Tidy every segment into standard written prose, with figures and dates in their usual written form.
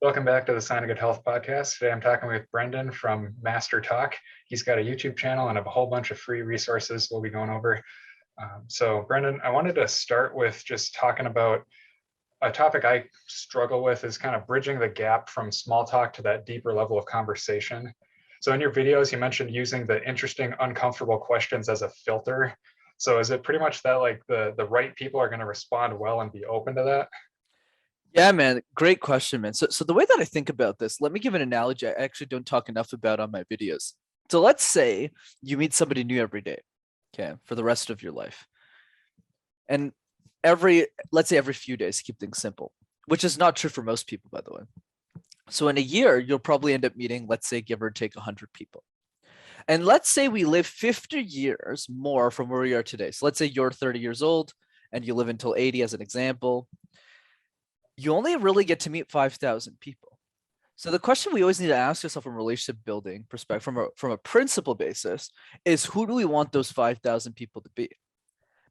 Welcome back to the Sign of Good Health podcast. Today I'm talking with Brenden from Master Talk. He's got a YouTube channel and a whole bunch of free resources we'll be going over. So Brenden, I wanted to start with just talking about a topic I struggle with is kind of bridging the gap from small talk to that deeper level of conversation. So in your videos, you mentioned using the interesting, uncomfortable questions as a filter. So is it pretty much that like the right people are going to respond well and be open to that? Yeah, man. Great question, man. So the way that I think about this, let me give an analogy I actually don't talk enough about on my videos. So let's say you meet somebody new every day, okay, for the rest of your life. And let's say every few days, keep things simple, which is not true for most people, by the way. So in a year, you'll probably end up meeting, let's say, give or take 100 people. And let's say we live 50 years more from where we are today. So let's say you're 30 years old and you live until 80 as an example. You only really get to meet 5,000 people. So the question we always need to ask yourself from a relationship building perspective, from a principle basis, is who do we want those 5,000 people to be?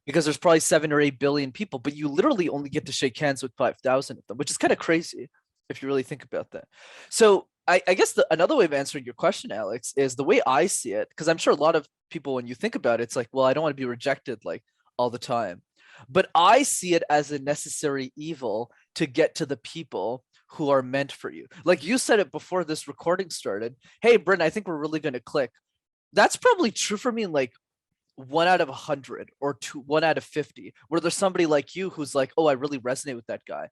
Because there's probably 7 or 8 billion people, but you literally only get to shake hands with 5,000 of them, which is kind of crazy if you really think about that. So I guess another way of answering your question, Alex, is the way I see it, because I'm sure a lot of people, when you think about it, it's like, well, I don't want to be rejected like all the time. But I see it as a necessary evil to get to the people who are meant for you. Like you said it before this recording started. Hey, Brent, I think we're really going to click. That's probably true for me in like 1 out of 100 or 1 out of 50, where there's somebody like you who's like, oh, I really resonate with that guy.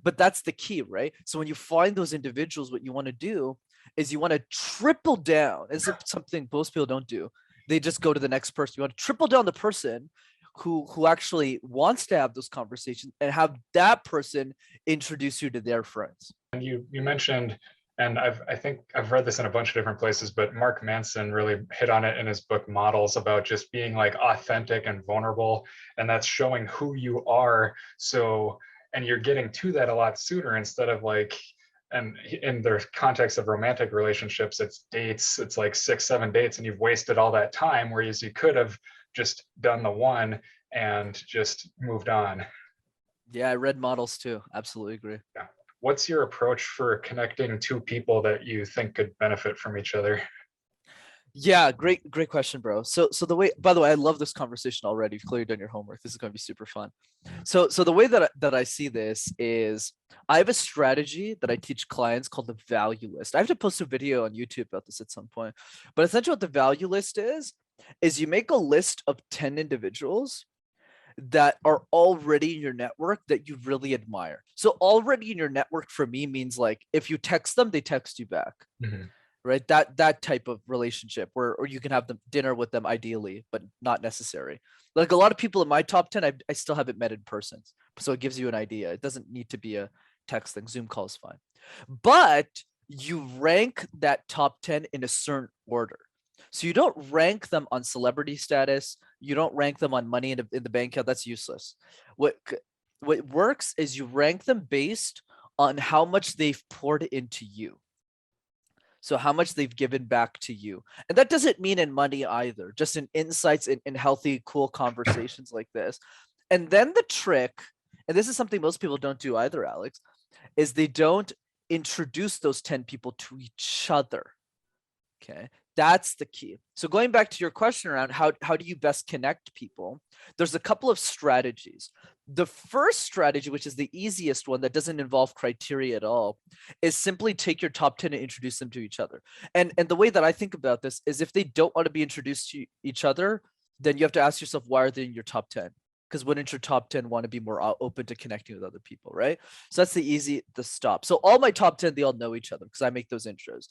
But that's the key, right? So when you find those individuals, what you want to do is you want to triple down. It's something most people don't do. They just go to the next person. You want to triple down the person who actually wants to have those conversations and have that person introduce you to their friends. And you mentioned, and I think I've read this in a bunch of different places, but Mark Manson really hit on it in his book Models about just being like authentic and vulnerable, and that's showing who you are. So, and you're getting to that a lot sooner instead of like, and in the context of romantic relationships, it's dates, it's like 6-7 dates, and you've wasted all that time, whereas you could have just done the one and just moved on. Yeah, I read Models too. Absolutely agree. Yeah. What's your approach for connecting two people that you think could benefit from each other? Yeah, great question, bro. So the way, by the way, I love this conversation already. You've clearly done your homework. This is going to be super fun. So the way that I see this is I have a strategy that I teach clients called the value list. I have to post a video on YouTube about this at some point. But essentially what the value list is you make a list of 10 individuals that are already in your network that you really admire. So already in your network for me means like if you text them, they text you back. Mm-hmm. Right? That type of relationship or you can have dinner with them ideally, but not necessary. Like a lot of people in my top 10, I still haven't met in person. So it gives you an idea. It doesn't need to be a text thing. Zoom call is fine. But you rank that top 10 in a certain order. So you don't rank them on celebrity status. You don't rank them on money in the bank account. That's useless. What works is you rank them based on how much they've poured into you. So how much they've given back to you. And that doesn't mean in money either, just in insights, in healthy, cool conversations like this. And then the trick, and this is something most people don't do either, Alex, is they don't introduce those 10 people to each other. Okay, that's the key. So going back to your question around how do you best connect people, there's a couple of strategies. The first strategy, which is the easiest one that doesn't involve criteria at all, is simply take your top 10 and introduce them to each other. And the way that I think about this is if they don't want to be introduced to each other, then you have to ask yourself, why are they in your top 10? Because wouldn't your top 10 want to be more open to connecting with other people, right? So that's the stop. So all my top 10, they all know each other because I make those intros.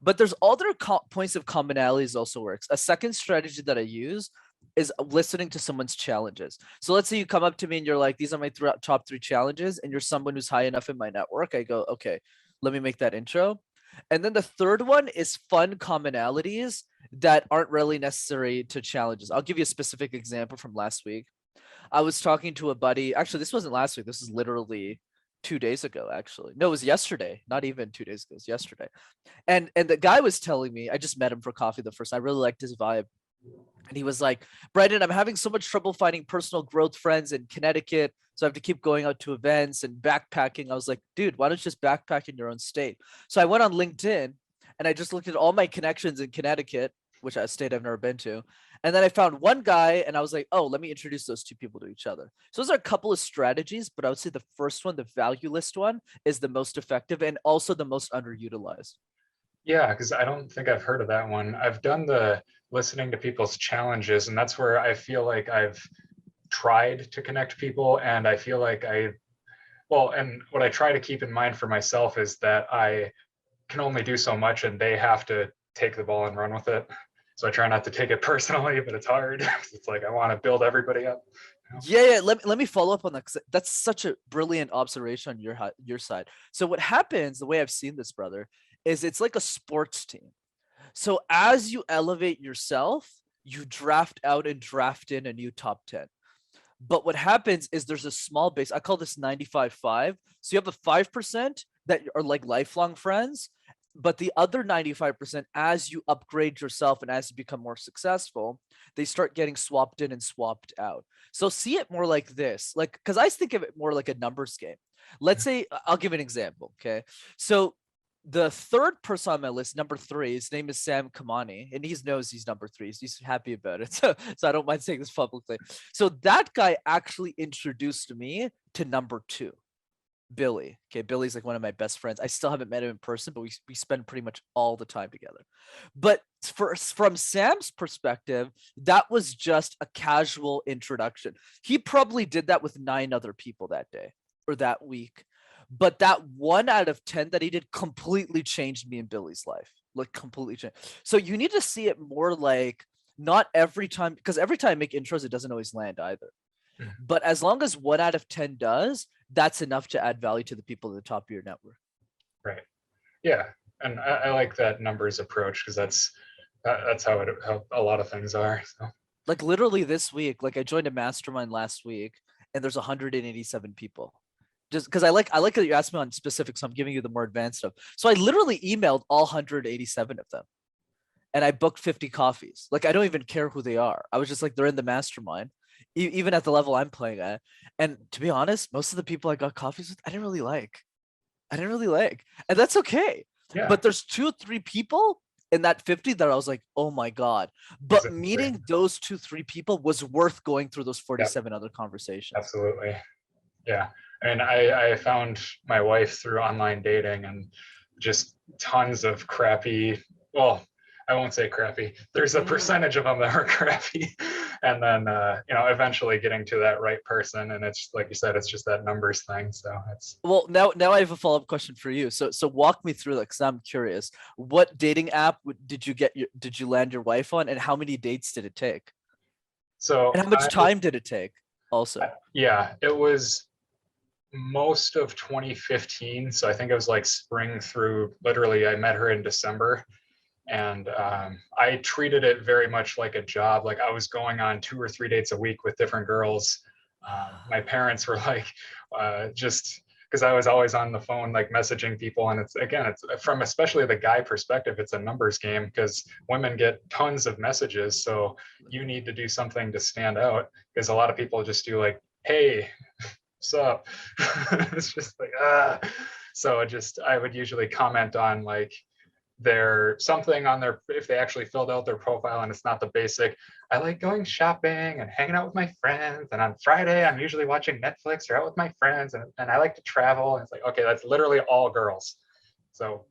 But there's other points of commonalities also works. A second strategy that I use is listening to someone's challenges. So let's say you come up to me and you're like, these are my top 3 challenges, and you're someone who's high enough in my network. I go, okay, let me make that intro. And then the third one is fun commonalities that aren't really necessary to challenges. I'll give you a specific example from last week. I was talking to a buddy. Actually, this wasn't last week. This is literally 2 days ago, actually. No, it was yesterday. Not even 2 days ago. It was yesterday. And the guy was telling me, I just met him for coffee the first time. I really liked his vibe. And he was like, Brenden, I'm having so much trouble finding personal growth friends in Connecticut. So I have to keep going out to events and backpacking. I was like, dude, why don't you just backpack in your own state? So I went on LinkedIn and I just looked at all my connections in Connecticut, which is a state I've never been to. And then I found one guy and I was like, oh, let me introduce those two people to each other. So those are a couple of strategies, but I would say the first one, the value list one, is the most effective and also the most underutilized. Yeah, because I don't think I've heard of that one. I've done the listening to people's challenges, and that's where I feel like I've tried to connect people. And I feel like and what I try to keep in mind for myself is that I can only do so much and they have to take the ball and run with it. So I try not to take it personally, but it's hard. It's like I want to build everybody up. Yeah. Let me follow up on that, 'cause that's such a brilliant observation on your side. So what happens, the way I've seen this, brother, is it's like a sports team. So as you elevate yourself, you draft out and draft in a new top 10. But what happens is there's a small base. I call this 95-5. So you have the 5% that are like lifelong friends, but the other 95%, as you upgrade yourself and as you become more successful, they start getting swapped in and swapped out. So see it more like this, like, because I think of it more like a numbers game. Let's say, I'll give an example. Okay. So the third person on my list, number 3, his name is Sam Kamani, and he knows he's number 3. So he's happy about it. So I don't mind saying this publicly. So that guy actually introduced me to number 2, Billy. Okay, Billy's like one of my best friends. I still haven't met him in person, but we spend pretty much all the time together. But from Sam's perspective, that was just a casual introduction. He probably did that with 9 other people that day or that week. But that 1 out of 10 that he did completely changed me and Billy's life, like completely changed. So you need to see it more like not every time, because every time I make intros, it doesn't always land either. But as long as 1 out of 10 does, that's enough to add value to the people at the top of your network. Right. Yeah. And I like that numbers approach because that's how a lot of things are. So. Like literally this week, like I joined a mastermind last week and there's 187 people. Just because I like that you asked me on specifics, so I'm giving you the more advanced stuff. So I literally emailed all 187 of them and I booked 50 coffees. Like I don't even care who they are. I was just like, they're in the mastermind, even at the level I'm playing at. And to be honest, most of the people I got coffees with, I didn't really like. And that's okay. Yeah. But there's 2 or 3 people in that 50 that I was like, oh my God. But Exactly. meeting those 2, 3 people was worth going through those 47 other conversations. Absolutely. Yeah. And I found my wife through online dating and just tons of crappy, well, I won't say crappy. There's a percentage of them that are crappy. And then, eventually getting to that right person. And it's like you said, it's just that numbers thing. So it's. Well, now I have a follow-up question for you. So walk me through that because I'm curious. What dating app did you land your wife on, and how many dates did it take? So And how much time did it take also? Yeah, it was most of 2015. So I think it was like spring through, literally I met her in December. And I treated it very much like a job. Like I was going on 2 or 3 dates a week with different girls. My parents were like, just because I was always on the phone, like messaging people. And it's from especially the guy perspective, it's a numbers game because women get tons of messages. So you need to do something to stand out because a lot of people just do like, hey, what's up? It's just like, So I would usually comment on like, something on if they actually filled out their profile and it's not the basic, I like going shopping and hanging out with my friends. And on Friday, I'm usually watching Netflix or out with my friends and I like to travel. And it's like, okay, that's literally all girls. So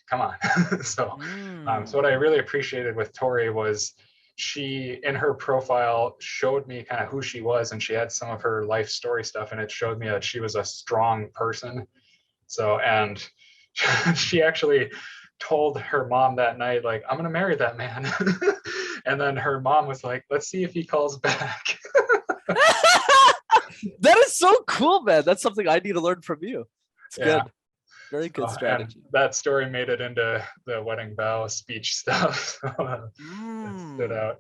come on. So what I really appreciated with Tori was she, in her profile, showed me kind of who she was and she had some of her life story stuff and it showed me that she was a strong person. So, and she actually told her mom that night, like, I'm going to marry that man. And then her mom was like, let's see if he calls back. That is so cool, man. That's something I need to learn from you. It's good. Very good strategy. That story made it into the wedding vow speech stuff. So it stood out.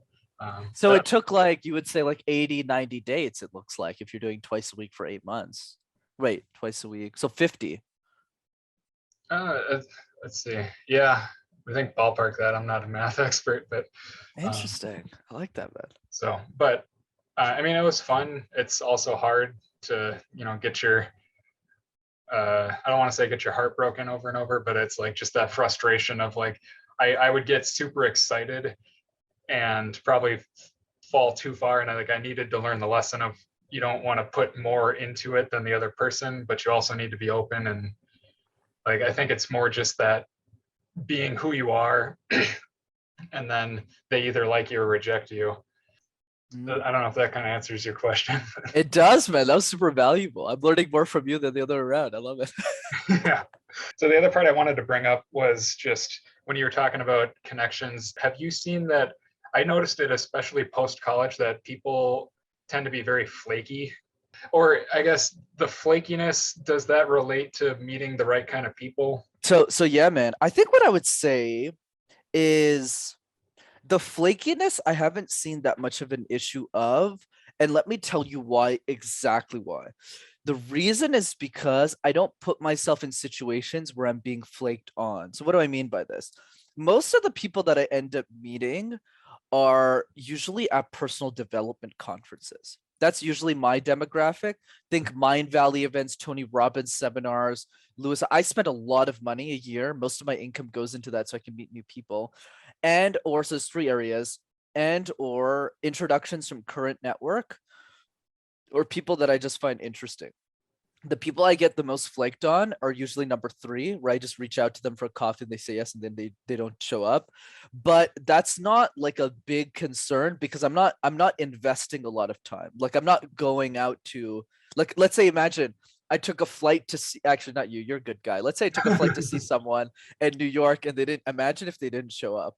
So it took like, you would say like 80, 90 dates, it looks like, if you're doing twice a week for 8 months. Wait, twice a week. So 50. Let's see. Yeah, I think ballpark that. I'm not a math expert, but interesting. I like that, man. So, but I mean, it was fun. It's also hard to, get your, I don't want to say get your heart broken over and over, but it's like just that frustration of like, I would get super excited and probably fall too far. And I needed to learn the lesson of you don't want to put more into it than the other person, but you also need to be open. And like, I think it's more just that being who you are, and then they either like you or reject you. I don't know if that kind of answers your question. It does, man. That was super valuable. I'm learning more from you than the other way around. I love it. Yeah. So the other part I wanted to bring up was just when you were talking about connections, have you seen that? I noticed it, especially post college, that people tend to be very flaky. Or I guess the flakiness, does that relate to meeting the right kind of people? So yeah, man. I think what I would say is the flakiness I haven't seen that much of an issue of. And let me tell you why, exactly why. The reason is because I don't put myself in situations where I'm being flaked on. So what do I mean by this? Most of the people that I end up meeting are usually at personal development conferences. That's usually my demographic. Think Mind Valley events, Tony Robbins seminars, Lewis. I spend a lot of money a year. Most of my income goes into that so I can meet new people. And or so there's three areas, and or introductions from current network or people that I just find interesting. The people I get the most flaked on are usually number three, where I just reach out to them for a coffee and they say yes, and then they don't show up. But that's not like a big concern because I'm not investing a lot of time. Like I'm not going out to, like, let's say imagine I took a flight to see, actually not you, you're a good guy. Let's say I took a flight to see someone in New York and they didn't, imagine if they didn't show up.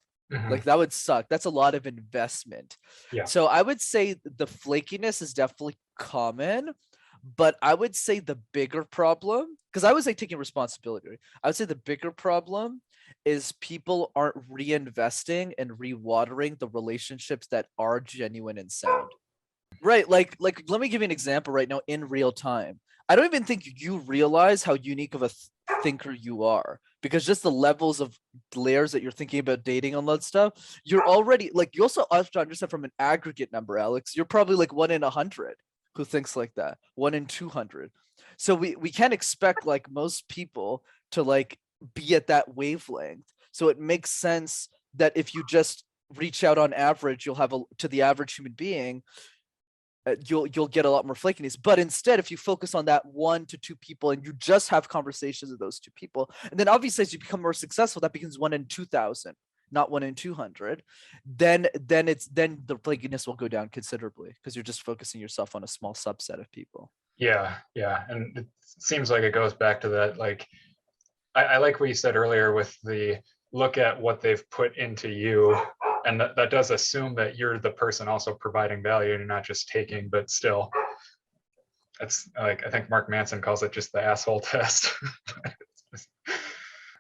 Like that would suck. That's a lot of investment. Yeah. So I would say the flakiness is definitely common, but I would say the bigger problem, because I would say taking responsibility, I would say the bigger problem is people aren't reinvesting and rewatering the relationships that are genuine and sound. Right. Like let me give you an example right now in real time. I don't even think you realize how unique of a thinker you are because just the levels of layers that you're thinking about dating on that stuff, you're already like, you also have to understand from an aggregate number, Alex, you're probably like 1 in 100 who thinks like that, 1 in 200. So we can't expect like most people to like be at that wavelength. So it makes sense that if you just reach out on average, you'll have to the average human being, you'll get a lot more flakiness. But instead, if you focus on that 1 to 2 people and you just have conversations with those 2 people, and then obviously as you become more successful, that becomes 1 in 2,000, not 1 in 200. Then the flakiness will go down considerably because you're just focusing yourself on a small subset of people. Yeah, and it seems like it goes back to that. Like, I like what you said earlier with the look at what they've put into you, and that does assume that you're the person also providing value and you're not just taking, but still, it's like I think Mark Manson calls it just the asshole test.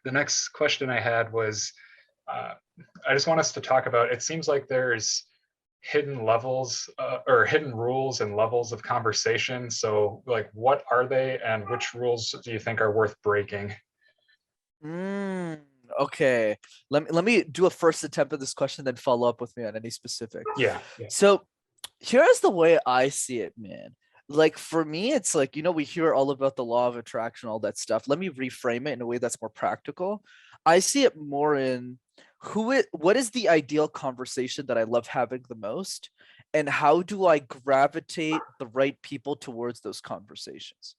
The next question I had was, I just want us to talk about, it seems like there's hidden levels or hidden rules and levels of conversation. So like, what are they and which rules do you think are worth breaking? Okay. Let me do a first attempt at this question, then follow up with me on any specific. Yeah. So here's the way I see it, man. Like for me, it's like, we hear all about the law of attraction, all that stuff. Let me reframe it in a way that's more practical. I see it more in what is the ideal conversation that I love having the most, and how do I gravitate the right people towards those conversations?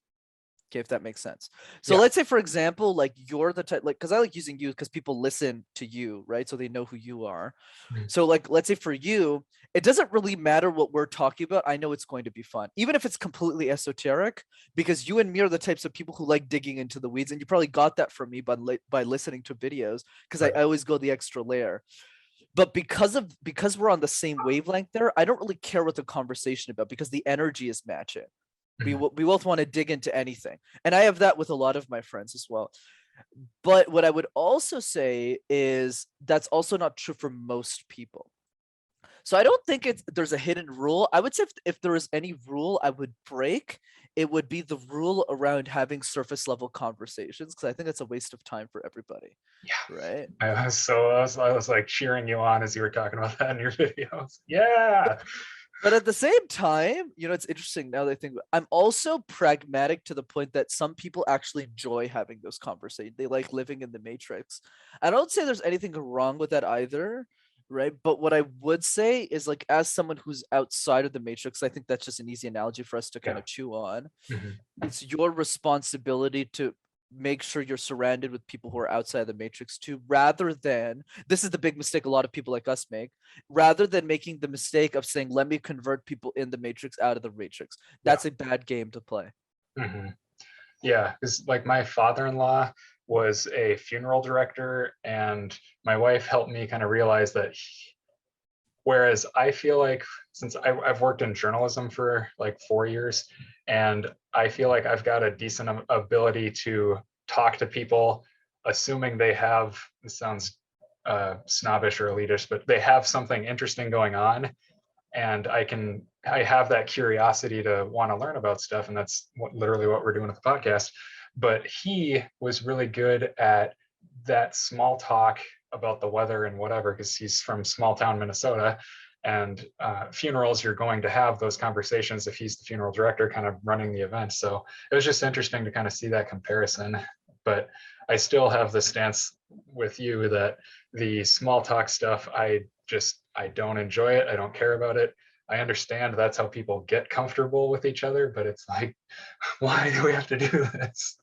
Okay, if that makes sense. So Yeah. let's say, for example, like you're the type, like, because I like using you because people listen to you, right? So they know who you are. Mhm. So like, let's say for you, it doesn't really matter what we're talking about. I know it's going to be fun, even if it's completely esoteric, because you and me are the types of people who like digging into the weeds. And you probably got that from me by listening to videos, because Right. I always go the extra layer. But because we're on the same wavelength there, I don't really care what the conversation about because the energy is matching. We Mhm. both want to dig into anything, and I have that with a lot of my friends as well. But what I would also say is that's also not true for most people. So I don't think there's a hidden rule. I would say if there was any rule I would break, it would be the rule around having surface level conversations, because I think it's a waste of time for everybody. Yeah. Right. I was like cheering you on as you were talking about that in your videos. Yeah. But at the same time, it's interesting now that I think I'm also pragmatic to the point that some people actually enjoy having those conversations. They like living in the matrix. I don't say there's anything wrong with that either, right? But what I would say is like as someone who's outside of the matrix, I think that's just an easy analogy for us to kind Yeah. of chew on. Mhm. It's your responsibility to make sure you're surrounded with people who are outside the matrix too, rather than this is the big mistake a lot of people like us make, rather than making the mistake of saying, let me convert people in the matrix out of the matrix. Yeah. That's a bad game to play. Mhm. Yeah, because like my father-in-law was a funeral director, and my wife helped me kind of realize that whereas I feel like since I've worked in journalism for like 4 years, and I feel like I've got a decent ability to talk to people, assuming they have, this sounds snobbish or elitist, but they have something interesting going on. And I have that curiosity to want to learn about stuff. And that's literally what we're doing with the podcast. But he was really good at that small talk about the weather and whatever, because he's from small town Minnesota. And funerals, you're going to have those conversations if he's the funeral director kind of running the event. So it was just interesting to kind of see that comparison. But I still have the stance with you that the small talk stuff, I don't enjoy it. I don't care about it. I understand that's how people get comfortable with each other, but it's like, why do we have to do this?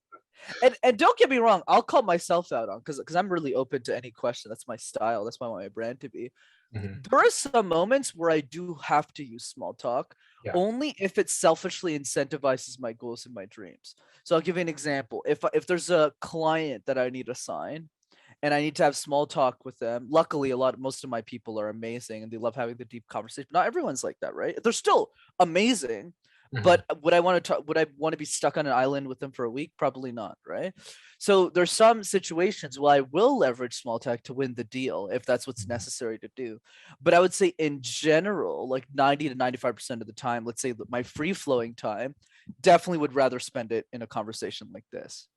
And don't get me wrong, I'll call myself out on because I'm really open to any question. That's my style. That's why I want my brand to be. Mhm. There are some moments where I do have to use small talk, Yeah. only if it selfishly incentivizes my goals and my dreams. So I'll give you an example. If there's a client that I need to sign and I need to have small talk with them, luckily most of my people are amazing and they love having the deep conversation. Not everyone's like that, right? They're still amazing, Mhm. but would I want to talk, would I want to be stuck on an island with them for a week? Probably not, right? So there's some situations where I will leverage small talk to win the deal if that's what's necessary to do. But I would say in general, like 90 to 95% of the time, let's say my free flowing time, definitely would rather spend it in a conversation like this.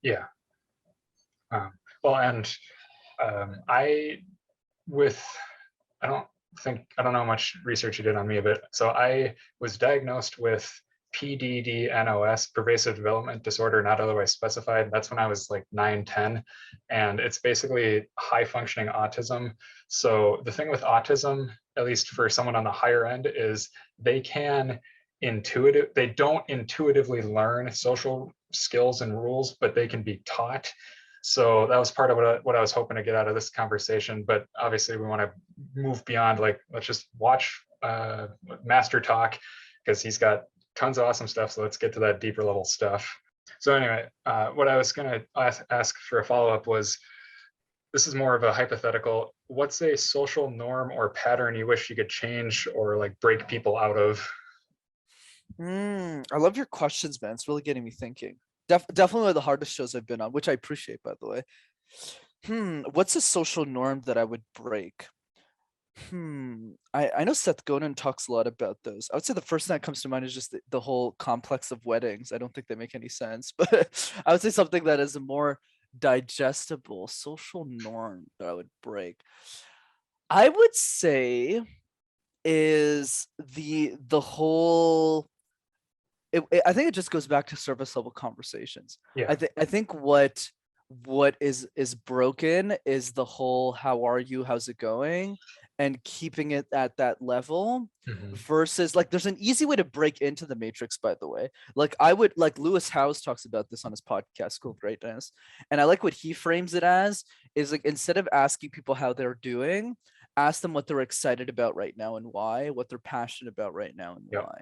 Yeah. Um, well, and I with I don't I don't know how much research you did on me, but so I was diagnosed with PDD-NOS, pervasive development disorder, not otherwise specified. That's when I was like 9, 10. And it's basically high functioning autism. So the thing with autism, at least for someone on the higher end, is they they don't intuitively learn social skills and rules, but they can be taught. So that was part of what I was hoping to get out of this conversation. But obviously, we want to move beyond, like, let's just watch Master talk, because he's got tons of awesome stuff. So let's get to that deeper level stuff. So anyway, what I was going to ask for a follow-up was, this is more of a hypothetical. What's a social norm or pattern you wish you could change or like break people out of? I love your questions, man. It's really getting me thinking. Definitely one of the hardest shows I've been on, which I appreciate, by the way. What's a social norm that I would break? I know Seth Godin talks a lot about those. I would say the first thing that comes to mind is just the whole complex of weddings. I don't think they make any sense, but I would say something that is a more digestible social norm that I would break. I would say is the whole I think it just goes back to surface level conversations. Yeah. I think what is broken is the whole how are you, how's it going, and keeping it at that level Mhm. versus like there's an easy way to break into the matrix, by the way. Like I would like Lewis Howes talks about this on his podcast, School of Greatness. And I like what he frames it as is like instead of asking people how they're doing, ask them what they're excited about right now and why, what they're passionate about right now and Yep. why.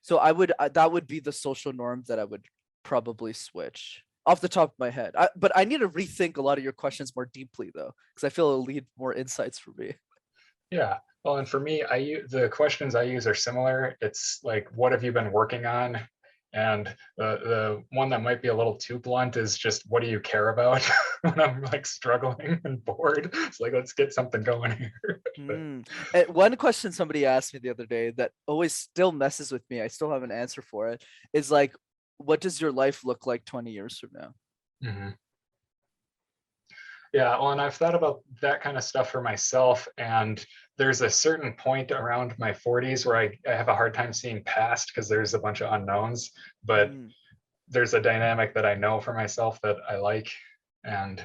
So that would be the social norm that I would probably switch off the top of my head. But I need to rethink a lot of your questions more deeply though, because I feel it'll lead more insights for me. Yeah. Well, and for me, the questions I use are similar. It's like, what have you been working on? And the one that might be a little too blunt is just, what do you care about? When I'm like struggling and bored, it's like, let's get something going here. But And one question somebody asked me the other day that always still messes with me, I still have an answer for it, is like, what does your life look like 20 years from now? mhm. Yeah, well, and I've thought about that kind of stuff for myself. And there's a certain point around my 40s where I have a hard time seeing past because there's a bunch of unknowns. But Mm. there's a dynamic that I know for myself that I like. And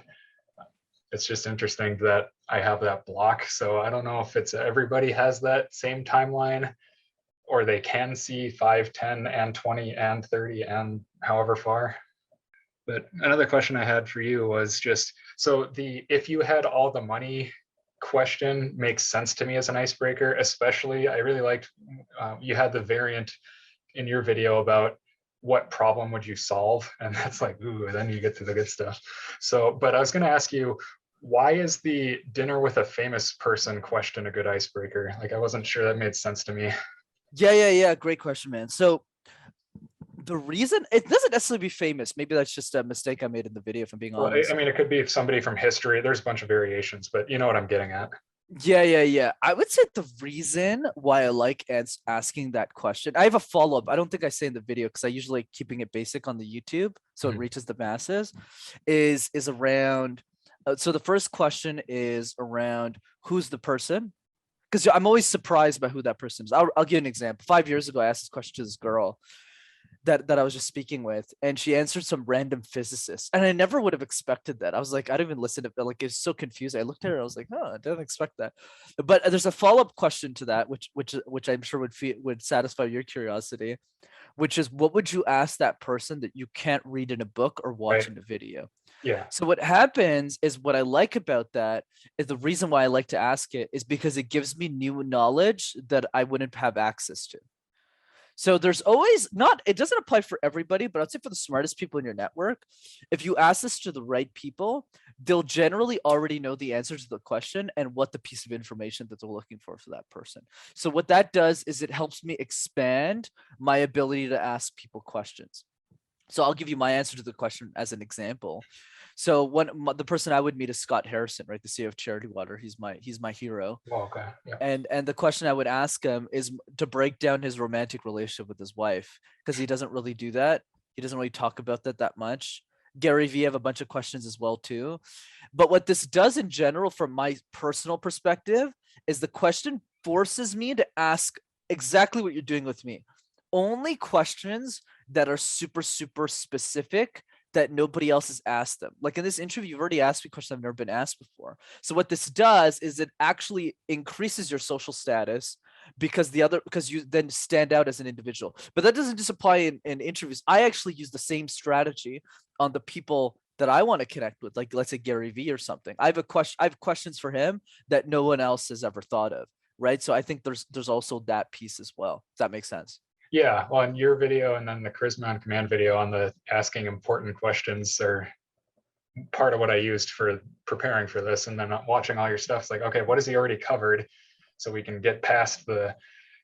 it's just interesting that I have that block. So I don't know if it's everybody has that same timeline or they can see 5, 10, and 20 and 30 and however far. But another question I had for you was just, so the if you had all the money question makes sense to me as an icebreaker. Especially I really liked you had the variant in your video about what problem would you solve, and that's like, ooh, then you get to the good stuff. So but I was going to ask you, why is the dinner with a famous person question a good icebreaker? Like, I wasn't sure, that made sense to me. Yeah. Great question, man. So the reason it doesn't necessarily be famous, maybe that's just a mistake I made in the video, if I'm being Well, I honest. mean, it could be somebody from history. There's a bunch of variations, but you know what I'm getting at. Yeah. I would say the reason why I like asking that question, I have a follow up. I don't think I say in the video because I usually like keeping it basic on the YouTube so it Mhm. reaches the masses. Is around. So the first question is around who's the person, because I'm always surprised by who that person is. I'll give you an example. 5 years ago, I asked this question to this girl that I was just speaking with, and she answered some random physicist, and I never would have expected that. I was like, I didn't even listen to it. Like, it's so confusing. I looked at her, I was like, oh, I didn't expect that. But there's a follow up question to that, which I'm sure would satisfy your curiosity, which is, what would you ask that person that you can't read in a book or watch Right. in a video? Yeah. So what happens is, what I like about that is, the reason why I like to ask it is because it gives me new knowledge that I wouldn't have access to. So there's always, not, it doesn't apply for everybody, but I'd say for the smartest people in your network, if you ask this to the right people, they'll generally already know the answer to the question and what the piece of information that they're looking for that person. So what that does is it helps me expand my ability to ask people questions. So I'll give you my answer to the question as an example. So the person I would meet is Scott Harrison, right? The CEO of Charity Water. He's my hero. Well, okay. Yeah. And the question I would ask him is to break down his romantic relationship with his wife, because he doesn't really do that. He doesn't really talk about that much. Gary Vee, have a bunch of questions as well too. But what this does in general, from my personal perspective, is the question forces me to ask exactly what you're doing with me. Only questions that are super, super specific that nobody else has asked them. Like in this interview, you've already asked me questions I've never been asked before. So what this does is it actually increases your social status, because you then stand out as an individual. But that doesn't just apply in interviews. I actually use the same strategy on the people that I want to connect with, like let's say Gary Vee or something. I have questions for him that no one else has ever thought of. Right. So I think there's also that piece as well. Does that make sense? Yeah. Well, in your video and then the Charisma on Command video on the asking important questions are part of what I used for preparing for this. And then watching all your stuff, it's like, okay, what has he already covered? So we can get past the,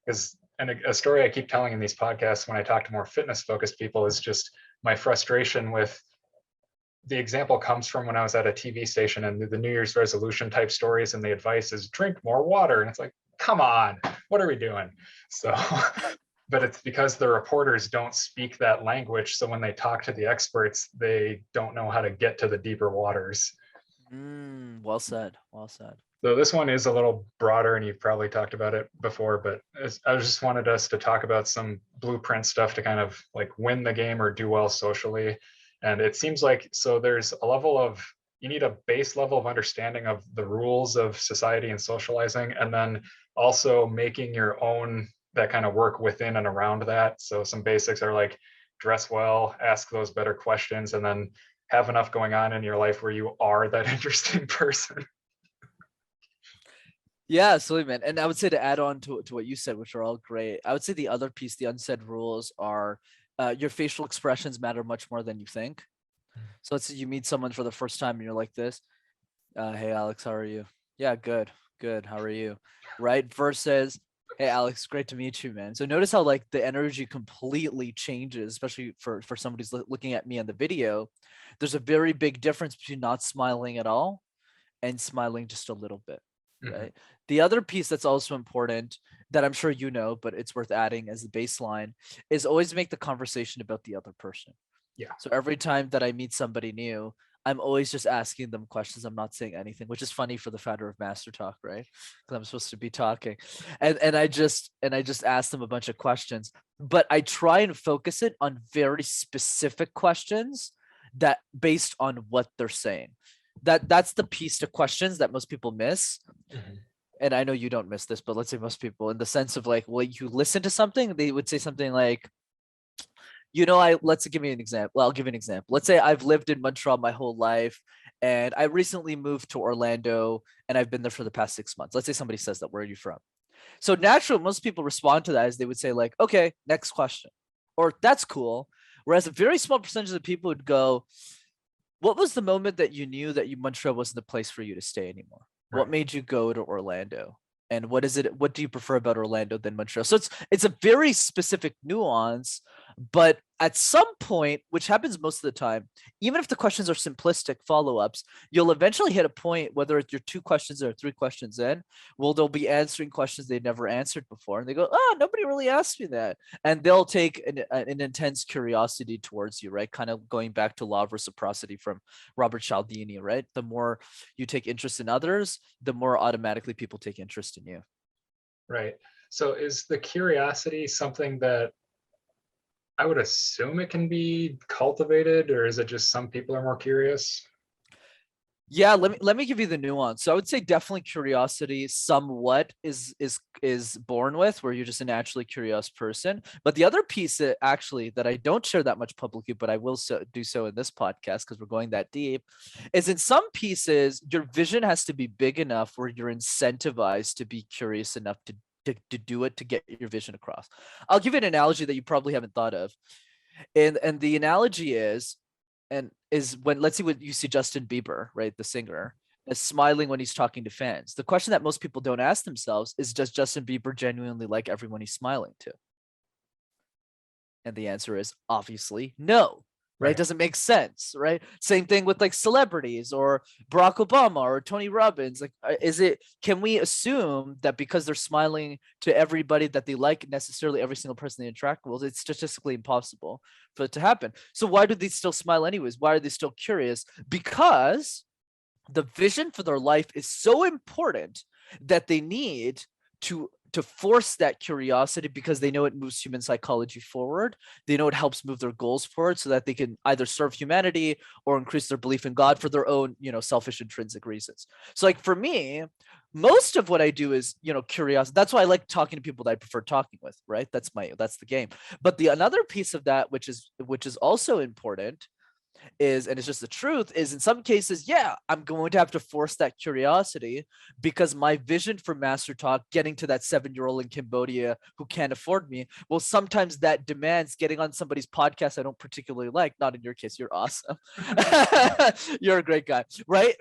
because, and a story I keep telling in these podcasts when I talk to more fitness focused people is just my frustration with, the example comes from when I was at a TV station and the New Year's resolution type stories, and the advice is drink more water. And it's like, come on, what are we doing? So, but it's because the reporters don't speak that language. So when they talk to the experts, they don't know how to get to the deeper waters. Well said. Well said. So this one is a little broader, and you've probably talked about it before, but I just wanted us to talk about some blueprint stuff to kind of like win the game or do well socially. And it seems like, so there's a level of, you need a base level of understanding of the rules of society and socializing, and then also making your own, that kind of work within and around that. So some basics are like dress well, ask those better questions, and then have enough going on in your life where you are that interesting person. Yeah, absolutely, man. And I would say, to add on to what you said, which are all great, I would say the other piece, the unsaid rules, are your facial expressions matter much more than you think. So let's say you meet someone for the first time and you're like this, hey, Alex, how are you? Yeah, good, good. How are you? Right? Versus, hey, Alex, great to meet you, man. So notice how like the energy completely changes, especially for somebody who's looking at me on the video. There's a very big difference between not smiling at all and smiling just a little bit. Mhm. Right. The other piece that's also important, that I'm sure you know, but it's worth adding as the baseline, is always make the conversation about the other person. Yeah. So every time that I meet somebody new, I'm always just asking them questions. I'm not saying anything, which is funny for the founder of Master Talk, right? Because I'm supposed to be talking, and I just ask them a bunch of questions, but I try and focus it on very specific questions that based on what they're saying. That's the piece to questions that most people miss. Mhm. And I know you don't miss this, but let's say most people, in the sense of like, well, you listen to something, they would say something like, let's give me an example. Well, I'll give you an example. Let's say I've lived in Montreal my whole life and I recently moved to Orlando and I've been there for the past 6 months. Let's say somebody says that, where are you from? So naturally, most people respond to that as they would say like, okay, next question, or that's cool. Whereas a very small percentage of the people would go, what was the moment that you knew that Montreal wasn't the place for you to stay anymore? What Right. made you go to Orlando? And what is it? What do you prefer about Orlando than Montreal? So it's a very specific nuance, but at some point, which happens most of the time, even if the questions are simplistic follow-ups, you'll eventually hit a point, whether it's your 2 questions or 3 questions in, well, they'll be answering questions they never answered before, and they go, "Oh, nobody really asked me that," and they'll take an intense curiosity towards you, right? Kind of going back to law of reciprocity from Robert Cialdini, right? The more you take interest in others, the more automatically people take interest in you. Right. So is the curiosity something that I would assume it can be cultivated, or is it just some people are more curious? Yeah, let me give you the nuance. So I would say definitely curiosity somewhat is born with, where you're just a naturally curious person. But the other piece that actually that I don't share that much publicly, but I will do so in this podcast because we're going that deep, is in some pieces your vision has to be big enough where you're incentivized to be curious enough to do it, to get your vision across. I'll give you an analogy that you probably haven't thought of. And the analogy is when, let's see, what you see Justin Bieber, right, the singer, is smiling when he's talking to fans. The question that most people don't ask themselves is, does Justin Bieber genuinely like everyone he's smiling to? And the answer is obviously no, right? Right. Doesn't make sense, right? Same thing with like celebrities or Barack Obama or Tony Robbins. Like, can we assume that because they're smiling to everybody that they like, necessarily every single person they interact with? It's statistically impossible for it to happen. So why do they still smile anyways? Why are they still curious? Because the vision for their life is so important that they need to force that curiosity, because they know it moves human psychology forward. They know it helps move their goals forward so that they can either serve humanity or increase their belief in God for their own, selfish intrinsic reasons. So like for me, most of what I do is, curiosity. That's why I like talking to people that I prefer talking with, right? That's the game. But the another piece of that, which is also important, is, and it's just the truth, is in some cases, yeah, I'm going to have to force that curiosity, because my vision for Master Talk, getting to that 7-year-old in Cambodia who can't afford me, well, sometimes that demands getting on somebody's podcast I don't particularly like. Not in your case, you're awesome. You're a great guy, right?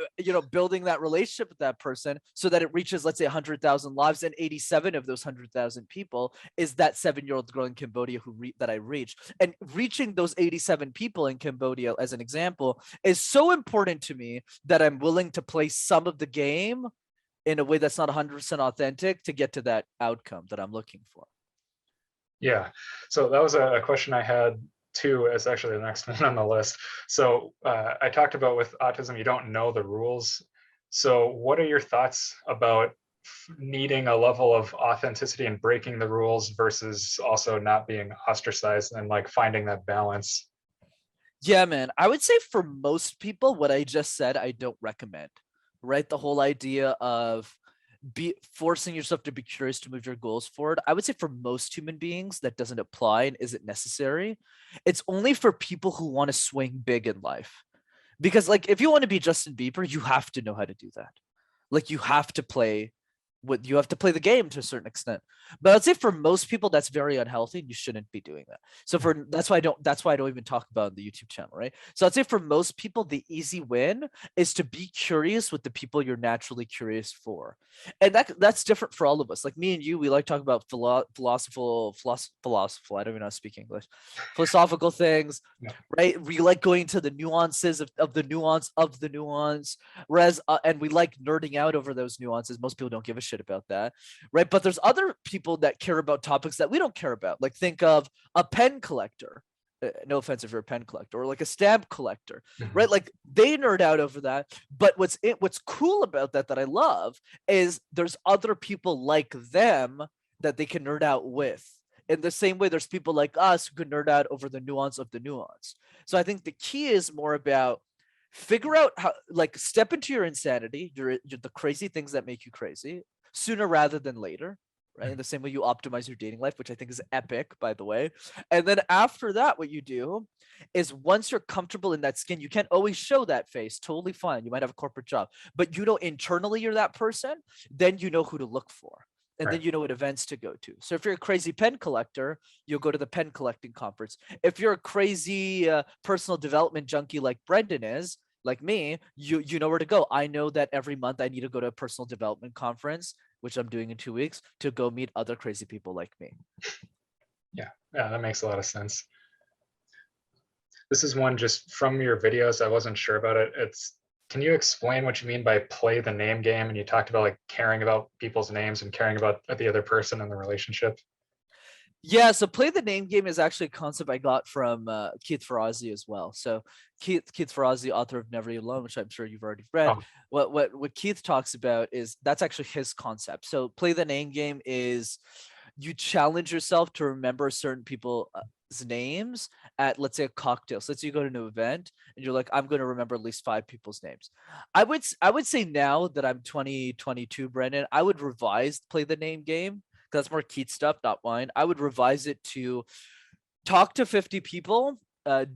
Building that relationship with that person so that it reaches, let's say, 100,000 lives, and 87 of those 100,000 people is that 7-year-old girl in Cambodia that I reached. And reaching those 87 people in Cambodia, as an example, is so important to me that I'm willing to play some of the game in a way that's not 100% authentic to get to that outcome that I'm looking for. Yeah. So that was a question I had too, as actually the next one on the list. So I talked about with autism, you don't know the rules. So what are your thoughts about needing a level of authenticity and breaking the rules versus also not being ostracized, and like finding that balance? Yeah, man. I would say for most people, what I just said, I don't recommend, right? The whole idea of forcing yourself to be curious to move your goals forward. I would say for most human beings, that doesn't apply and isn't necessary. It's only for people who want to swing big in life. Because like, if you want to be Justin Bieber, you have to know how to do that. Like, you have to play the game to a certain extent. But I'd say for most people that's very unhealthy, and you shouldn't be doing that. So that's why I don't even talk about the YouTube channel, right? So I'd say for most people, the easy win is to be curious with the people you're naturally curious for. And that's different for all of us. Like me and you, we like talking about philosophical, I don't even know how to speak English, philosophical things, Yeah. right? We like going to the nuances of the nuance of the nuance. Whereas, and we like nerding out over those nuances. Most people don't give a shit about that, right? But there's other people that care about topics that we don't care about. Like, think of a pen collector. no offense if you're a pen collector, or like a stamp collector, Mhm. right? Like they nerd out over that. But what's cool about that I love is there's other people like them that they can nerd out with. In the same way, there's people like us who can nerd out over the nuance of the nuance. So I think the key is more about figure out how, like, step into your insanity, the crazy things that make you crazy sooner rather than later, right? In the same way you optimize your dating life, which I think is epic, by the way. And then after that, what you do is once you're comfortable in that skin, you can't always show that face. Totally fine. You might have a corporate job, but you know internally you're that person, then you know who to look for. And Right. then you know what events to go to. So if you're a crazy pen collector, you'll go to the pen collecting conference. If you're a crazy personal development junkie like Brenden is, like me, you know where to go. I know that every month I need to go to a personal development conference, which I'm doing in 2 weeks, to go meet other crazy people like me. Yeah, yeah, that makes a lot of sense. This is one just from your videos. I wasn't sure about it. Can you explain what you mean by play the name game? And you talked about like caring about people's names and caring about the other person in the relationship. Yeah, so play the name game is actually a concept I got from Keith Ferrazzi as well. So Keith Ferrazzi, author of Never Eat Alone, which I'm sure you've already read. Oh, What Keith talks about is that's actually his concept. So play the name game is you challenge yourself to remember certain people's names at, let's say, a cocktail. So let's say you go to an event and you're like, I'm going to remember at least 5 people's names. I would say now that I'm 2022, Brenden, I would revise play the name game, because that's more Keith stuff, not mine. I would revise it to talk to 50 people.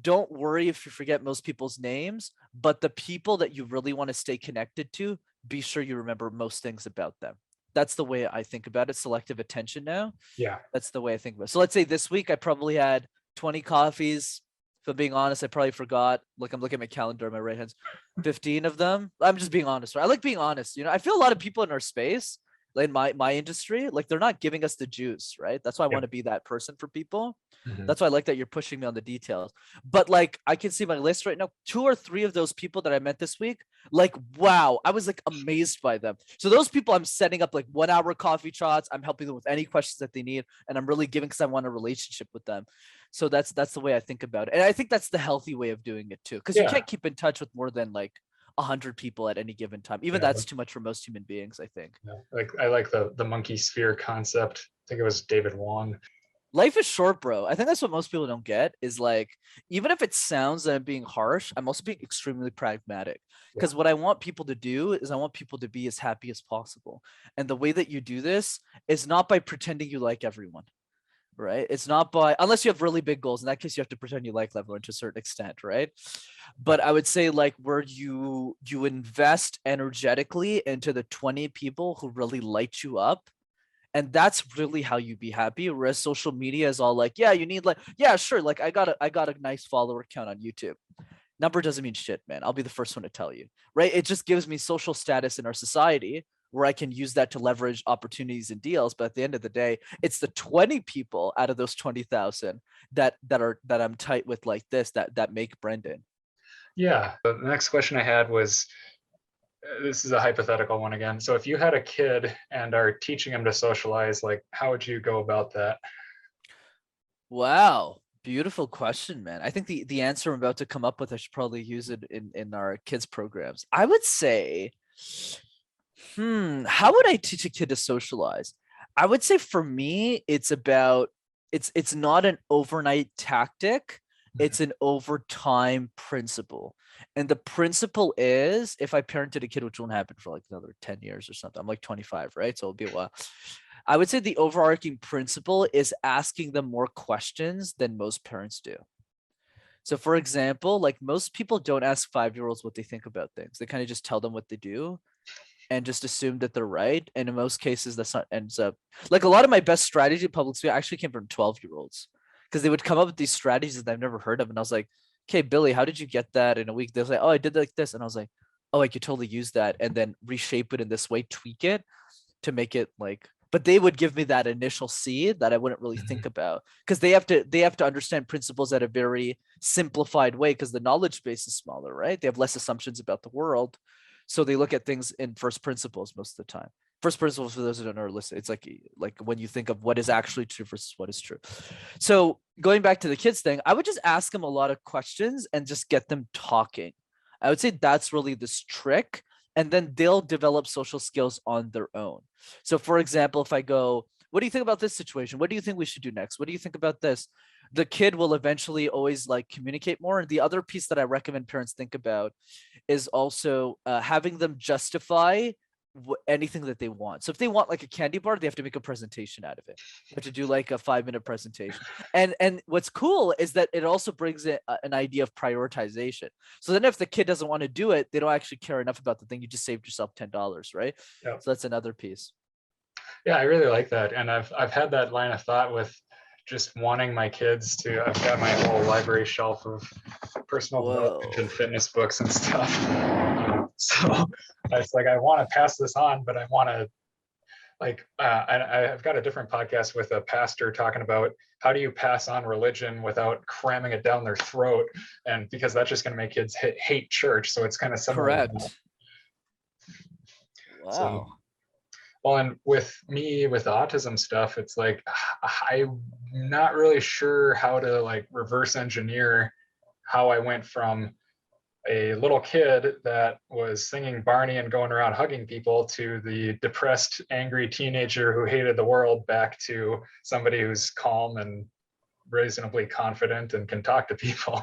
Don't worry if you forget most people's names, but the people that you really want to stay connected to, be sure you remember most things about them. That's the way I think about it. Selective attention now. yeah. That's the way I think about it. So let's say this week I probably had 20 coffees. If I'm being honest, I probably forgot. Like, I'm looking at my calendar on my right hand, 15 of them. I'm just being honest, right? I like being honest. I feel a lot of people in our space, like in my industry, like they're not giving us the juice, right? That's why I Yep. want to be that person for people. Mhm. That's why I like that you're pushing me on the details. But like, I can see my list right now. 2 or 3 of those people that I met this week, like, wow, I was like amazed by them. So those people, I'm setting up like 1-hour coffee chats. I'm helping them with any questions that they need, and I'm really giving because I want a relationship with them. So that's the way I think about it, and I think that's the healthy way of doing it too, because you Yeah. can't keep in touch with more than like 100 people at any given time. Even Yeah. that's too much for most human beings, I think. Yeah. Like I like the monkey sphere concept. I think it was David Wong. Life is short, bro. I think that's what most people don't get, is like, even if it sounds that I'm being harsh, I'm also being extremely pragmatic. Yeah. Because what I want people to do is I want people to be as happy as possible. And the way that you do this is not by pretending you like everyone, right? It's not by, unless you have really big goals. In that case, you have to pretend you like everyone to a certain extent, right? But I would say like where you invest energetically into the 20 people who really light you up, and that's really how you be happy. Whereas social media is all like, yeah, you need, like, yeah, sure, like I got a nice follower count on YouTube. Number doesn't mean shit, man. I'll be the first one to tell you, right? It just gives me social status in our society where I can use that to leverage opportunities and deals. But at the end of the day, it's the 20 people out of those 20,000 that I'm tight with, like this, that make Brenden. Yeah. The next question I had was, this is a hypothetical one again. So if you had a kid and are teaching him to socialize, like how would you go about that? Wow. Beautiful question, man. I think the answer I'm about to come up with, I should probably use it in our kids programs. I would say, how would I teach a kid to socialize? I would say for me, it's about, it's not an overnight tactic, Mhm. it's an overtime principle. And the principle is, if I parented a kid, which won't happen for like another 10 years or something, I'm like 25, right? So it'll be a while. I would say the overarching principle is asking them more questions than most parents do. So for example, like most people don't ask 5-year-olds what they think about things. They kind of just tell them what they do and just assume that they're right. And in most cases, that's not ends up, like, a lot of my best strategy in public speaking actually came from 12-year-olds, because they would come up with these strategies that I've never heard of. And I was like, okay, Billy, how did you get that in a week? They was like, oh, I did like this. And I was like, oh, I could totally use that and then reshape it in this way, tweak it to make it like, but they would give me that initial seed that I wouldn't really think Mhm. about, because they have to understand principles at a very simplified way, because the knowledge base is smaller, right? They have less assumptions about the world. So they look at things in first principles most of the time. First principles, for those who don't know, listen, it's like when you think of what is actually true versus what is true. So going back to the kids thing, I would just ask them a lot of questions and just get them talking. I would say that's really this trick, and then they'll develop social skills on their own. So for example, if I go, what do you think about this situation? What do you think we should do next? What do you think about this? The kid will eventually always like communicate more. And the other piece that I recommend parents think about is also having them justify anything that they want. So if they want like a candy bar, they have to make a presentation out of it. They have to do like a 5-minute presentation. And what's cool is that it also brings in an idea of prioritization. So then if the kid doesn't want to do it, they don't actually care enough about the thing. You just saved yourself $10, right? Yep. So that's another piece. Yeah, I really like that. And I've had that line of thought with just wanting my kids to, I've got my whole library shelf of personal development and fitness books and stuff. So it's like, I want to pass this on, but I want to like, I've got a different podcast with a pastor talking about how do you pass on religion without cramming it down their throat? And because that's just going to make kids hate church. So it's kind of similar. Correct. Wow. So, well, and with me, with the autism stuff, it's like, I'm not really sure how to like reverse engineer how I went from a little kid that was singing Barney and going around hugging people to the depressed, angry teenager who hated the world back to somebody who's calm and reasonably confident and can talk to people.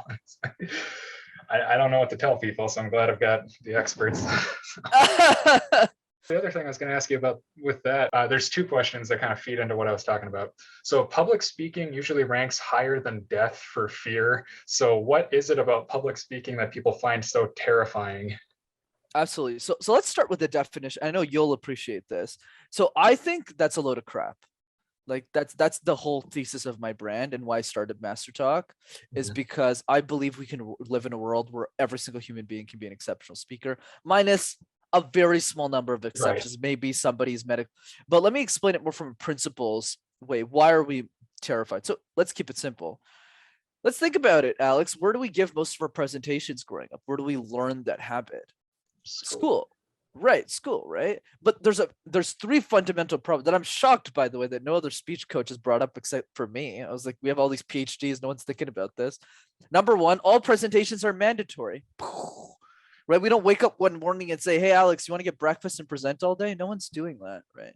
I don't know what to tell people, so I'm glad I've got the experts. The other thing I was going to ask you about with that, there's two questions that kind of feed into what I was talking about. So public speaking usually ranks higher than death for fear. So what is it about public speaking that people find so terrifying? Absolutely. So let's start with the definition. I know you'll appreciate this. So I think that's a load of crap. Like that's the whole thesis of my brand and why I started Master Talk is because I believe we can live in a world where every single human being can be an exceptional speaker, minus a very small number of exceptions. Right. Maybe somebody's medical, but let me explain it more from a principles way. Why are we terrified? So let's keep it simple. Let's think about it, Alex. Where do we give most of our presentations growing up? Where do we learn that habit? School. Right, school, right? But there's three fundamental problems that I'm shocked, by the way, that no other speech coach has brought up except for me. I was like, we have all these PhDs, no one's thinking about this. Number one, all presentations are mandatory. Right? We don't wake up one morning and say, hey, Alex, you want to get breakfast and present all day? No one's doing that, right?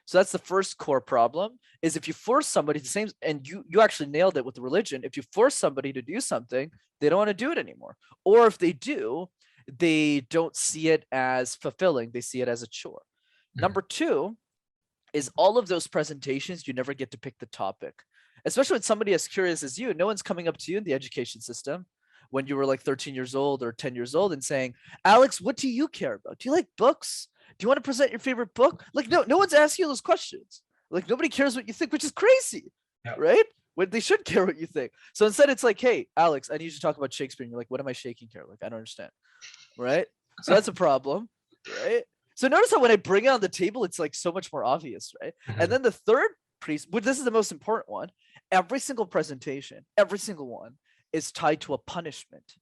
So that's the first core problem is if you force somebody to same, and you actually nailed it with the religion. If you force somebody to do something, they don't want to do it anymore. Or if they do, they don't see it as fulfilling. They see it as a chore. Number two is all of those presentations, you never get to pick the topic, especially with somebody as curious as you. No one's coming up to you in the education system when you were like 13 years old or 10 years old and saying, Alex, what do you care about? Do you like books? Do you want to present your favorite book? Like, no one's asking you those questions. Like, nobody cares what you think, which is crazy, right? When they should care what you think. So instead it's like, hey, Alex, I need you to talk about Shakespeare. And you're like, what am I shaking here? Like, I don't understand, right? So that's a problem, right? So notice how when I bring it on the table, it's like so much more obvious, right? And then the third piece, which this is the most important one, every single presentation, every single one is tied to a punishment.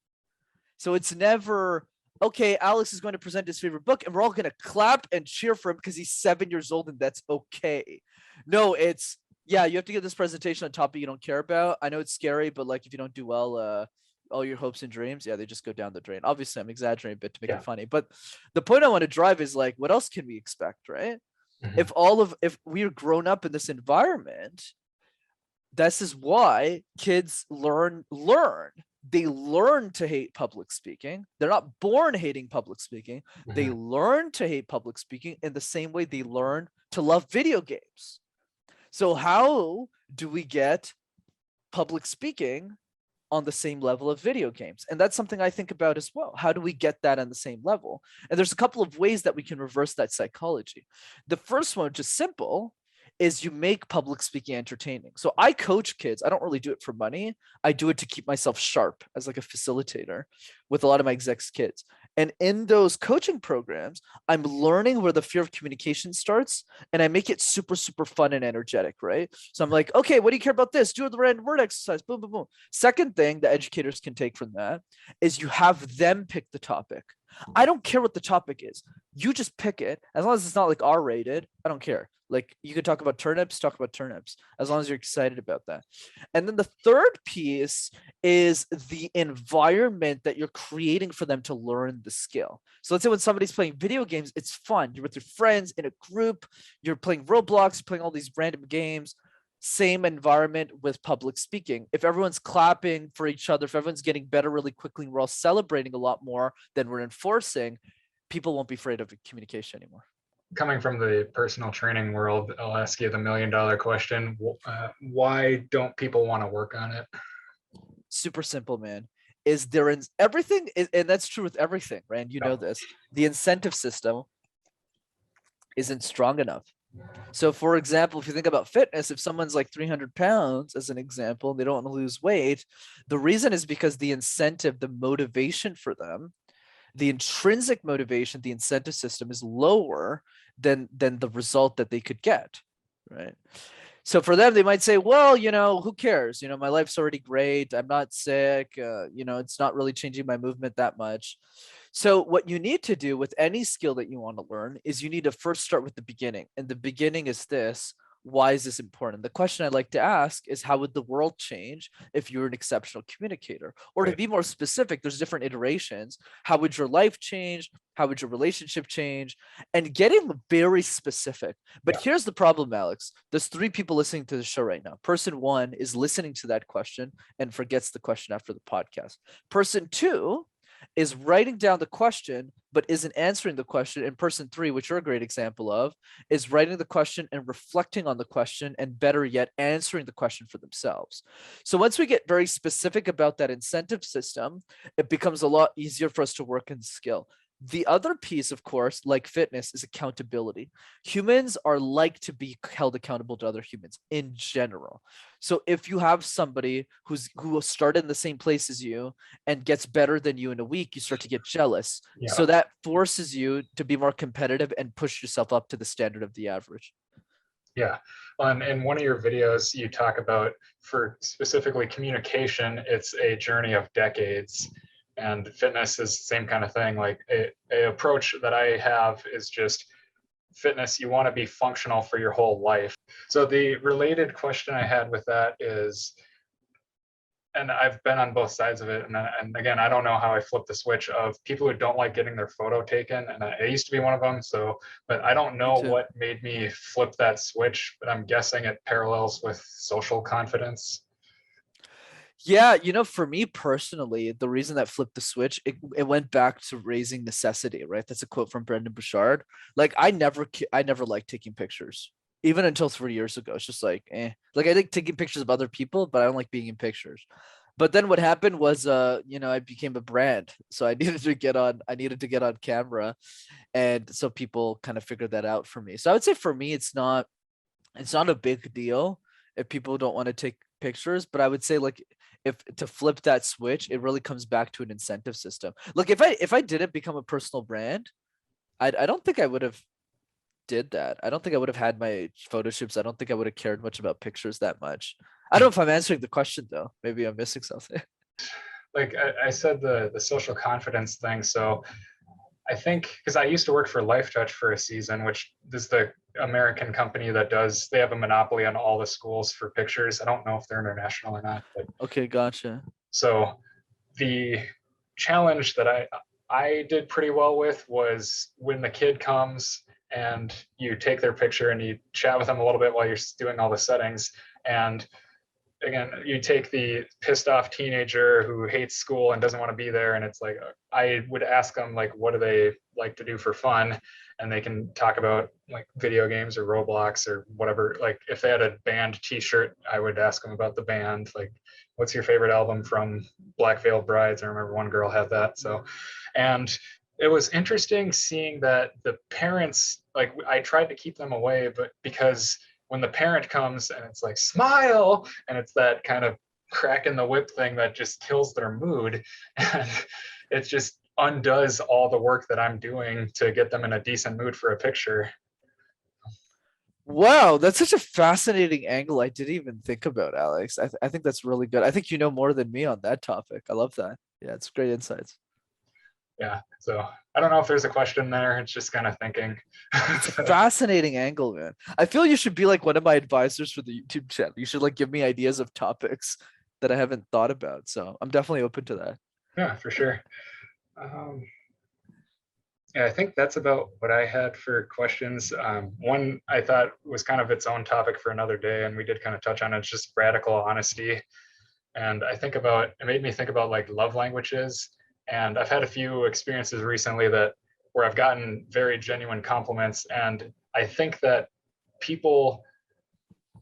So it's never, okay, Alex is going to present his favorite book and we're all going to clap and cheer for him because he's 7 years old and that's okay. No, it's, yeah, you have to give this presentation on a topic you don't care about. I know it's scary, but like if you don't do well, all your hopes and dreams, yeah, they just go down the drain. Obviously, I'm exaggerating a bit to make it funny, but the point I want to drive is like, what else can we expect, right? If we're grown up in this environment, this is why kids learn. They learn to hate public speaking. They're not born hating public speaking. They learn to hate public speaking in the same way they learn to love video games. So how do we get public speaking on the same level of video games? And that's something I think about as well. How do we get that on the same level? And there's a couple of ways that we can reverse that psychology. The first one, which is simple, is you make public speaking entertaining. So I coach kids. I don't really do it for money. I do it to keep myself sharp as like a facilitator with a lot of my execs kids. And in those coaching programs, I'm learning where the fear of communication starts and I make it super, super fun and energetic, right? So I'm like, okay, what do you care about this? Do the random word exercise, boom, boom, boom. Second thing that educators can take from that is you have them pick the topic. I don't care what the topic is. You just pick it. As long as it's not like R-rated, I don't care. Like you could talk about turnips, as long as you're excited about that. And then the third piece is the environment that you're creating for them to learn the skill. So let's say when somebody's playing video games, it's fun. You're with your friends in a group, you're playing Roblox, playing all these random games. Same environment with public speaking. If everyone's clapping for each other, if everyone's getting better really quickly, and we're all celebrating a lot more than we're enforcing, people won't be afraid of communication anymore. Coming from the personal training world, I'll ask you the $1 million question. Why don't people want to work on it? Super simple, man. Is there in everything, and that's true with everything, Rand, you know this. The incentive system isn't strong enough. So for example, if you think about fitness, if someone's like 300 pounds as an example, they don't want to lose weight, the reason is because the incentive, the motivation for them, the intrinsic motivation, the incentive system is lower than the result that they could get, right? So for them, they might say, well, who cares? My life's already great. I'm not sick. It's not really changing my movement that much. So what you need to do with any skill that you want to learn is you need to first start with the beginning. And the beginning is this. Why is this important? The question I like to ask is, how would the world change if you're an exceptional communicator? Or to be more specific, there's different iterations. How would your life change? How would your relationship change? And getting very specific. But here's the problem, Alex. There's 3 people listening to the show right now. Person 1 is listening to that question and forgets the question after the podcast. Person 2 is writing down the question but isn't answering the question, and person 3, which you're a great example of, is writing the question and reflecting on the question, and better yet, answering the question for themselves. So once we get very specific about that incentive system, it becomes a lot easier for us to work in skill. The other piece, of course, like fitness, is accountability. Humans are like to be held accountable to other humans in general. So if you have somebody who started in the same place as you and gets better than you in a week, you start to get jealous. Yeah. So that forces you to be more competitive and push yourself up to the standard of the average. Yeah. In one of your videos, you talk about, for specifically communication, it's a journey of decades. And fitness is the same kind of thing. Like a approach that I have is just fitness. You want to be functional for your whole life. So the related question I had with that is, and I've been on both sides of it. And again, I don't know how I flipped the switch of people who don't like getting their photo taken. And I used to be one of them. So, but I don't know what made me flip that switch, but I'm guessing it parallels with social confidence. Yeah, for me personally, the reason that flipped the switch, it went back to raising necessity, right? That's a quote from Brenden Bouchard. Like I never liked taking pictures, even until 3 years ago. It's just like, like I like taking pictures of other people, but I don't like being in pictures. But then what happened was, I became a brand, so I needed to get on camera, and so people kind of figured that out for me. So I would say for me, it's not a big deal if people don't want to take pictures, but I would say, like, if to flip that switch, it really comes back to an incentive system. Look, if I didn't become a personal brand, I don't think I would have did that. I don't think I would have had my photo shoots. I don't think I would have cared much about pictures that much. I don't know if I'm answering the question though. Maybe I'm missing something. Like I said, the social confidence thing. So I think, because I used to work for Life Touch for a season, which is the American company that they have a monopoly on all the schools for pictures. I don't know if they're international or not. But okay, gotcha. So the challenge that I did pretty well with was when the kid comes and you take their picture and you chat with them a little bit while you're doing all the settings. And again, you take the pissed off teenager who hates school and doesn't want to be there. And it's like, I would ask them, like, what do they like to do for fun? And they can talk about like video games or Roblox or whatever. Like if they had a band t-shirt, I would ask them about the band. Like, what's your favorite album from Black Veil Brides? I remember one girl had that. So, and it was interesting seeing that the parents, like I tried to keep them away, but because when the parent comes and it's like, smile, and it's that kind of crack in the whip thing that just kills their mood. And it just undoes all the work that I'm doing to get them in a decent mood for a picture. Wow, that's such a fascinating angle I didn't even think about, Alex. I think that's really good. I think you know more than me on that topic. I love that. Yeah, it's great insights. Yeah, so I don't know if there's a question there. It's just kind of thinking. It's a fascinating angle, man. I feel you should be like one of my advisors for the YouTube channel. You should like give me ideas of topics that I haven't thought about. So I'm definitely open to that. Yeah, for sure. Yeah, I think that's about what I had for questions. One I thought was kind of its own topic for another day, and we did kind of touch on it. It's just radical honesty. And it made me think about like love languages. And I've had a few experiences recently where I've gotten very genuine compliments. And I think that people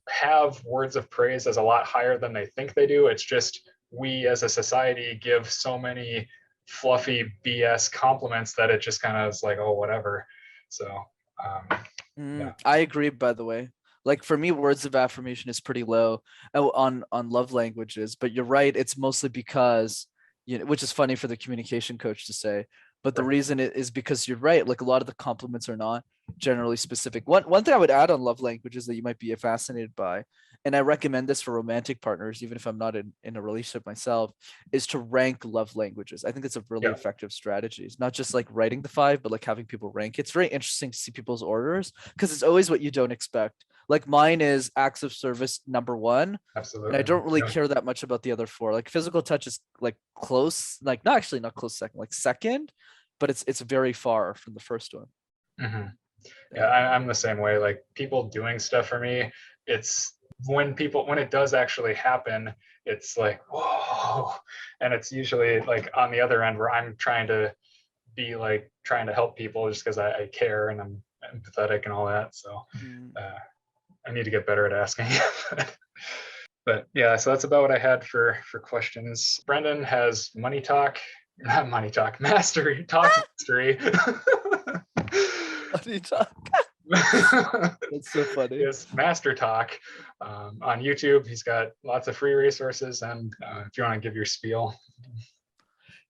have words of praise as a lot higher than they think they do. It's just we as a society give so many fluffy BS compliments that it just kind of is like, oh, whatever. So yeah. I agree, by the way. Like for me, words of affirmation is pretty low on love languages, but you're right. It's mostly because, which is funny for the communication coach to say, but the reason is because you're right. Like a lot of the compliments are not generally specific. One thing I would add on love languages that you might be fascinated by, and I recommend this for romantic partners, even if I'm not in a relationship myself, is to rank love languages. I think it's a really effective strategy. It's not just like writing the 5, but like having people rank. It's very interesting to see people's orders because it's always what you don't expect. Like mine is acts of service number 1. Absolutely. And I don't really care that much about the other 4. Like physical touch is like close, like not close second, like second, but it's very far from the first one. Mm-hmm. Yeah, I'm the same way. Like people doing stuff for me, it's when it does actually happen, it's like, whoa. And it's usually like on the other end where I'm trying to help people just because I care and I'm empathetic and all that. So I need to get better at asking. But yeah, so that's about what I had for questions. Brenden has mastery, talk mastery. Money talk. That's so funny. Yes, Master Talk on YouTube. He's got lots of free resources, and if you want to give your spiel.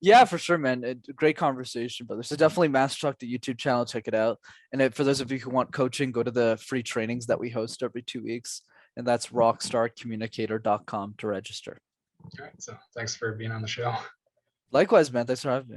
Yeah, for sure, man. Great conversation, brother. So definitely Master Talk, the YouTube channel. Check it out. And for those of you who want coaching, go to the free trainings that we host every 2 weeks. And that's rockstarcommunicator.com to register. All right. So thanks for being on the show. Likewise, man. Thanks for having me.